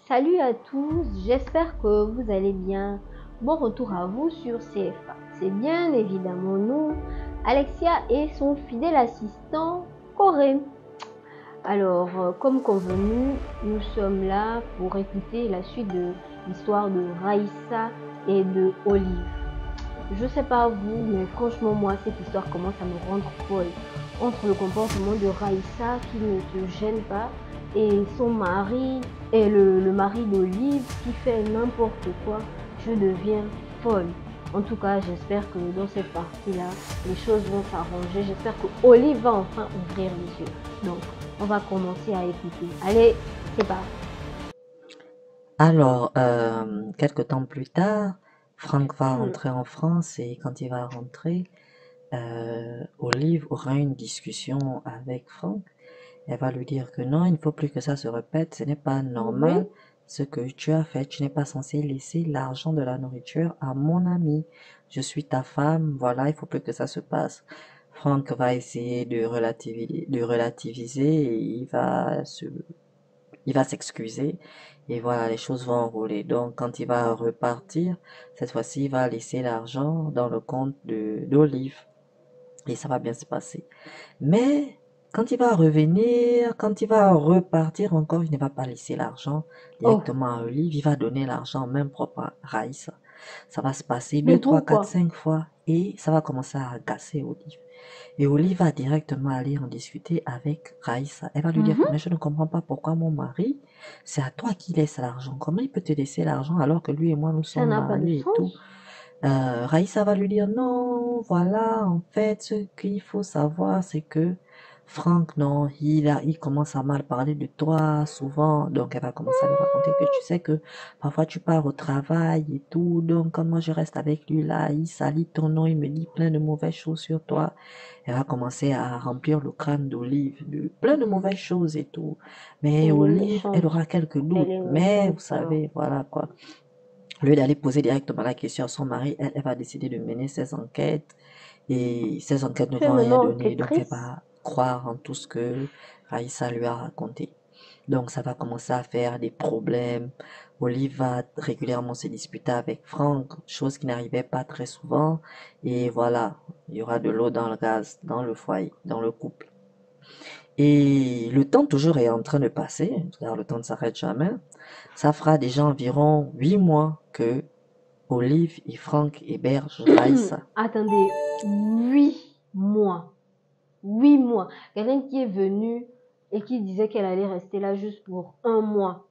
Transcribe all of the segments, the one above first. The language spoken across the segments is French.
Salut à tous, j'espère que vous allez bien. Bon retour à vous sur CFA. C'est bien évidemment nous, Alexia et son fidèle assistant Corée. Alors, comme convenu, nous sommes là pour écouter la suite de l'histoire de Raïssa et de Olive. Je sais pas vous, mais franchement moi, cette histoire commence à me rendre folle. Entre le comportement de Raïssa qui ne se gêne pas et son mari et le mari d'Olive qui fait n'importe quoi, je deviens folle. En tout cas, j'espère que dans cette partie-là, les choses vont s'arranger. J'espère que Olive va enfin ouvrir les yeux. Donc, on va commencer à écouter. Allez, c'est parti. Alors, quelque temps plus tard, Franck va rentrer en France et quand il va rentrer, Olive aura une discussion avec Franck. Elle va lui dire que non, il ne faut plus que ça se répète, ce n'est pas Oui. normal ce que tu as fait. Tu n'es pas censé laisser l'argent de la nourriture à mon ami. Je suis ta femme, voilà, il faut plus que ça se passe. Franck va essayer de relativiser et il va s'excuser et voilà, les choses vont rouler. Donc, quand il va repartir, cette fois-ci, il va laisser l'argent dans le compte d'Olive et ça va bien se passer. Mais quand il va revenir, quand il va repartir encore, il ne va pas laisser l'argent Oh, directement à Olive, il va donner l'argent même propre à Raïssa. Ça va se passer mais 2, 3, 4, pourquoi? 5 fois et ça va commencer à agacer Olive. Et Olive va directement aller en discuter avec Raïssa. Elle va lui dire que mais je ne comprends pas pourquoi mon mari, c'est à toi qui laisse l'argent. Comment il peut te laisser l'argent alors que lui et moi nous Ça sommes n'a pas de mariés et tout. sens. Raïssa va lui dire non, voilà, en fait, ce qu'il faut savoir, c'est que Franck, non, il commence à mal parler de toi souvent, donc elle va commencer à lui raconter que tu sais que parfois tu pars au travail et tout, donc quand moi je reste avec lui là, il salit ton nom, il me dit plein de mauvaises choses sur toi. Elle va commencer à remplir le crâne d'Olive de plein de mauvaises choses et tout. Mais Elle est Olive, elle méchante. aura quelques Elle doutes, est mais vous méchante, alors. savez, voilà quoi. Au lieu d'aller poser directement la question à son mari, elle va décider de mener ses enquêtes et ces enquêtes ne Tu es vont rien maintenant donner. Donc elle enquêtrice. va croire en tout ce que Raïssa lui a raconté. Donc ça va commencer à faire des problèmes. Olive va régulièrement se disputer avec Franck, chose qui n'arrivait pas très souvent. Et voilà, il y aura de l'eau dans le gaz, dans le foyer, dans le couple. Et le temps toujours est en train de passer, car le temps ne s'arrête jamais. Ça fera déjà environ 8 mois que Olive et Franck hébergent Raïssa. Attendez, 8 mois. 8 mois. Quelqu'un qui est venu et qui disait qu'elle allait rester là juste pour un mois.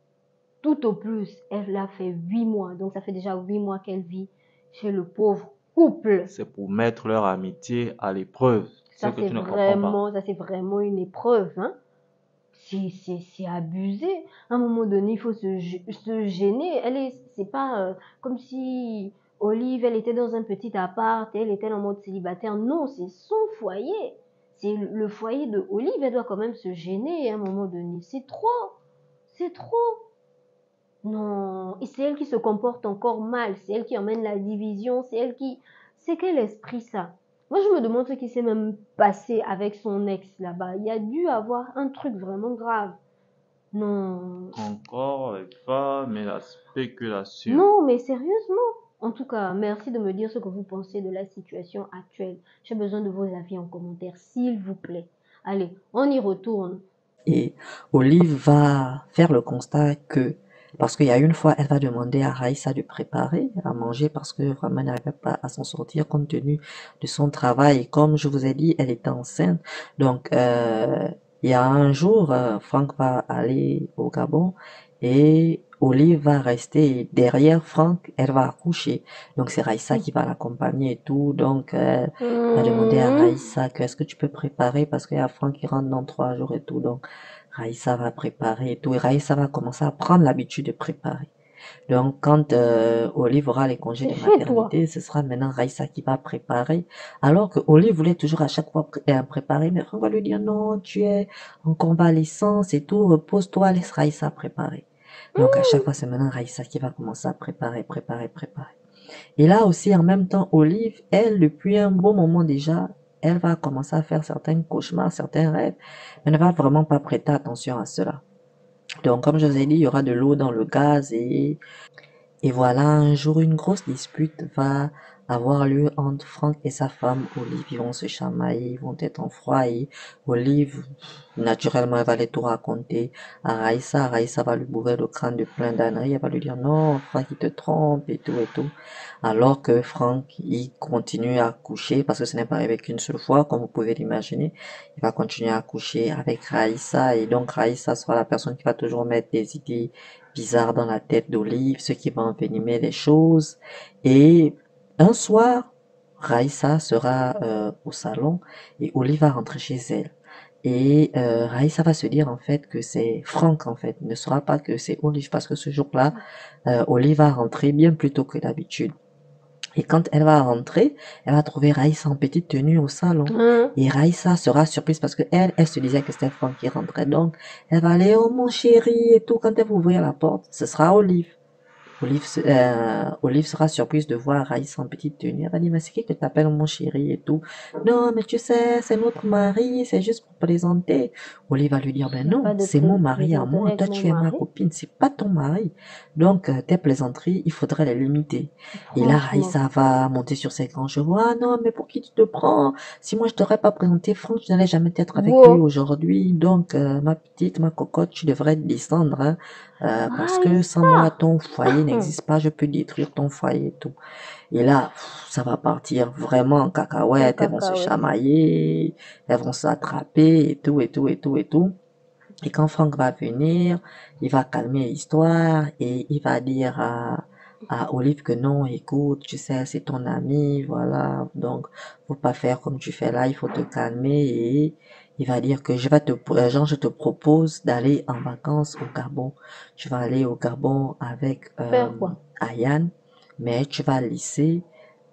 Tout au plus, elle l'a fait 8 mois. Donc ça fait déjà 8 mois qu'elle vit chez le pauvre couple. C'est pour mettre leur amitié à l'épreuve. Ce que tu ne comprends pas. Ça c'est vraiment une épreuve, hein. C'est abusé. À un moment donné, il faut se gêner. C'est pas comme si Olive, elle était dans un petit appart, elle était en mode célibataire. Non, c'est son foyer. C'est le foyer de Olive. Elle doit quand même se gêner à un moment donné. C'est trop. C'est trop. Non. Et c'est elle qui se comporte encore mal. C'est elle qui emmène la division. C'est elle qui... C'est quel esprit ça? Moi, je me demande ce qui s'est même passé avec son ex là-bas. Il y a dû avoir un truc vraiment grave. Non. Encore les femmes et la spéculation. Non, mais sérieusement. En tout cas, merci de me dire ce que vous pensez de la situation actuelle. J'ai besoin de vos avis en commentaire, s'il vous plaît. Allez, on y retourne. Et Olive va faire le constat que, parce qu'il y a une fois, elle va demander à Raïssa de préparer à manger parce que vraiment elle n'arrivait pas à s'en sortir compte tenu de son travail. Et comme je vous ai dit, elle était enceinte. Donc, il y a un jour, Franck va aller au Gabon et Olive va rester derrière Franck, elle va accoucher. Donc c'est Raïssa qui va l'accompagner et tout. Donc va demander à Mmh. Raïssa que est-ce que tu peux préparer parce qu'il y a Franck qui rentre dans 3 jours et tout. Donc Raïssa va préparer et tout. Et Raïssa va commencer à prendre l'habitude de préparer. Donc quand Olive aura les congés de Chez toi. maternité, ce sera maintenant Raïssa qui va préparer. Alors que Olive voulait toujours à chaque fois préparer, mais Franck va lui dire non, tu es en convalescence et tout, repose-toi, laisse Raïssa préparer. Donc à chaque fois, c'est maintenant Raïssa qui va commencer à préparer. Et là aussi, en même temps, Olive, elle, depuis un bon moment déjà, elle va commencer à faire certains cauchemars, certains rêves, mais ne va vraiment pas prêter attention à cela. Donc, comme je vous ai dit, il y aura de l'eau dans le gaz et voilà, un jour, une grosse dispute va avoir lieu entre Franck et sa femme Olive. Ils vont se chamailler, ils vont être en froid et Olive, naturellement, elle va les tout raconter à Raïssa. Raïssa va lui bourrer le crâne de plein d'âneries. Elle va lui dire non, Franck, il te trompe et tout et tout. Alors que Franck, il continue à coucher parce que ce n'est pas arrivé qu'une seule fois, comme vous pouvez l'imaginer. Il va continuer à coucher avec Raïssa et donc Raïssa sera la personne qui va toujours mettre des idées bizarre dans la tête d'Olive, ce qui va envenimer les choses. Et un soir, Raïssa sera au salon et Olive va rentrer chez elle. Et Raïssa va se dire en fait que c'est Franck en fait, il ne saura pas que c'est Olive parce que ce jour-là, Olive va rentrer bien plus tôt que d'habitude. Et quand elle va rentrer, elle va trouver Raïssa en petite tenue au salon. Et Raïssa sera surprise parce que elle se disait que c'était Franck qui rentrait. Donc, elle va aller, oh mon chéri et tout. Quand elle va ouvrir la porte, ce sera Olive. Olive sera surprise de voir Raïssa en petite tenue. Elle va dire, mais c'est qui que t'appelles mon chéri et tout. Non, mais tu sais, c'est notre mari, c'est juste pour plaisanter. Olive va lui dire, ben non, c'est mon mari à moi. Toi, tu es ma copine, c'est pas ton mari. Donc, tes plaisanteries, il faudrait les limiter. Et là, Raïssa va monter sur ses grands chevaux. Ah non, mais pour qui tu te prends? Si moi, je t'aurais pas présenté Franck, je n'allais jamais être avec lui aujourd'hui. Donc, ma petite, ma cocotte, tu devrais descendre, hein. Parce que sans moi, ton foyer n'existe pas, je peux détruire ton foyer et tout. Et là, ça va partir vraiment en cacahuète, elles vont se chamailler, elles vont s'attraper et tout, et tout, et tout, et tout. Et quand Franck va venir, il va calmer l'histoire et il va dire à Olive que non, écoute, tu sais, c'est ton ami, voilà, donc faut pas faire comme tu fais là, il faut te calmer et il va dire que je te propose d'aller en vacances au Gabon. Tu vas aller au Gabon avec Ayane, mais tu vas laisser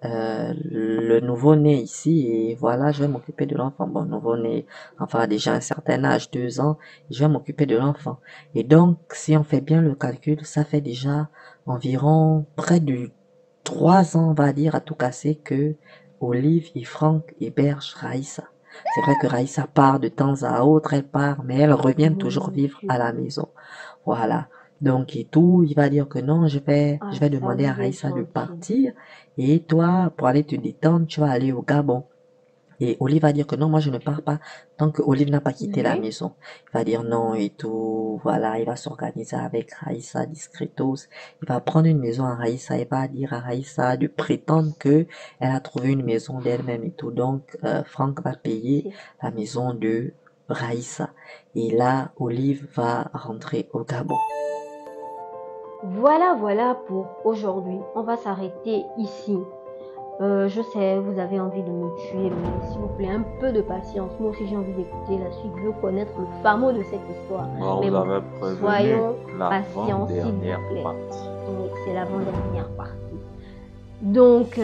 le nouveau-né ici et voilà, je vais m'occuper de l'enfant. Bon, nouveau-né, enfin déjà un certain âge, 2 ans, je vais m'occuper de l'enfant. Et donc, si on fait bien le calcul, ça fait déjà environ près de 3 ans, on va dire, à tout casser que Olive et Franck hébergent Raïssa. C'est vrai que Raïssa part de temps à autre, elle part, mais elle revient toujours vivre à la maison. Voilà. Donc, et tout, il va dire que non, je vais demander à Raïssa de partir. Et toi, pour aller te détendre, tu vas aller au Gabon. Et Olive va dire que non, moi je ne pars pas tant que Olive n'a pas quitté la maison. Il va dire non et tout, voilà, il va s'organiser avec Raïssa discretos. Il va prendre une maison à Raïssa et va dire à Raïssa de prétendre que elle a trouvé une maison d'elle-même et tout. Donc, Franck va payer la maison de Raïssa. Et là, Olive va rentrer au Gabon. Voilà pour aujourd'hui. On va s'arrêter ici. Je sais, vous avez envie de me tuer, mais s'il vous plaît, un peu de patience. Moi aussi, j'ai envie d'écouter la suite. Je veux connaître le fameux de cette histoire. Mais bon, soyons patients, s'il vous plaît. Oui, c'est l'avant-dernière partie. Donc,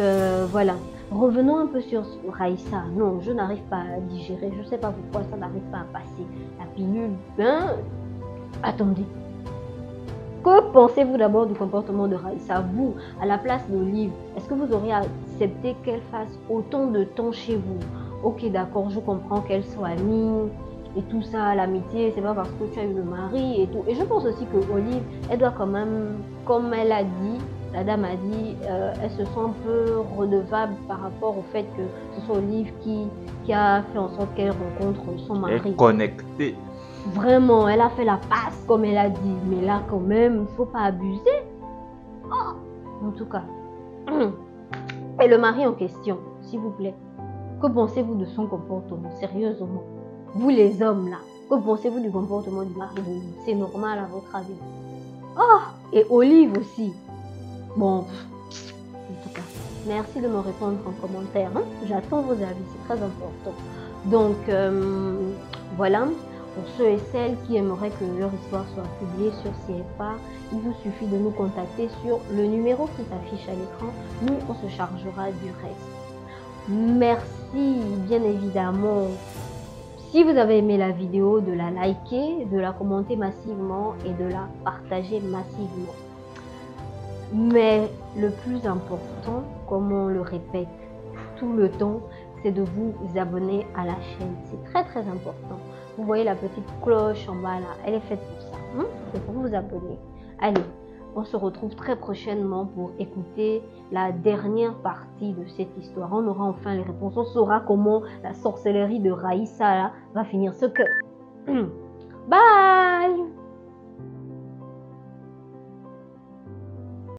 voilà. Revenons un peu sur Raïssa. Non, je n'arrive pas à digérer. Je ne sais pas pourquoi ça n'arrive pas à passer. La pilule, attendez. Que pensez-vous d'abord du comportement de Raïssa? Vous, à la place d'Olive, est-ce que vous auriez accepté qu'elle fasse autant de temps chez vous? Ok, d'accord, je comprends qu'elle soit amie et tout ça, l'amitié, c'est pas parce que tu as eu le mari et tout. Et je pense aussi que Olive, elle doit quand même, comme elle a dit, la dame a dit, elle se sent un peu redevable par rapport au fait que ce soit Olive qui a fait en sorte qu'elle rencontre son mari. Elle est connectée. Vraiment, elle a fait la passe comme elle a dit. Mais là, quand même, il ne faut pas abuser. Oh, en tout cas. Et le mari en question, s'il vous plaît. Que pensez-vous de son comportement? Sérieusement. Vous les hommes là, que pensez-vous du comportement du mari d'Olive? C'est normal à votre avis? Oh, et Olive aussi. Bon, en tout cas, merci de me répondre en commentaire. Hein? J'attends vos avis, c'est très important. Donc, voilà. Pour ceux et celles qui aimeraient que leur histoire soit publiée sur CFA, il vous suffit de nous contacter sur le numéro qui s'affiche à l'écran. Nous, on se chargera du reste. Merci, bien évidemment. Si vous avez aimé la vidéo, de la liker, de la commenter massivement et de la partager massivement. Mais le plus important, comme on le répète tout le temps, c'est de vous abonner à la chaîne. C'est très très important. Vous voyez la petite cloche en bas là, elle est faite pour ça. C'est pour vous abonner. Allez, on se retrouve très prochainement pour écouter la dernière partie de cette histoire. On aura enfin les réponses. On saura comment la sorcellerie de Raïssa là, va finir ce que... Bye!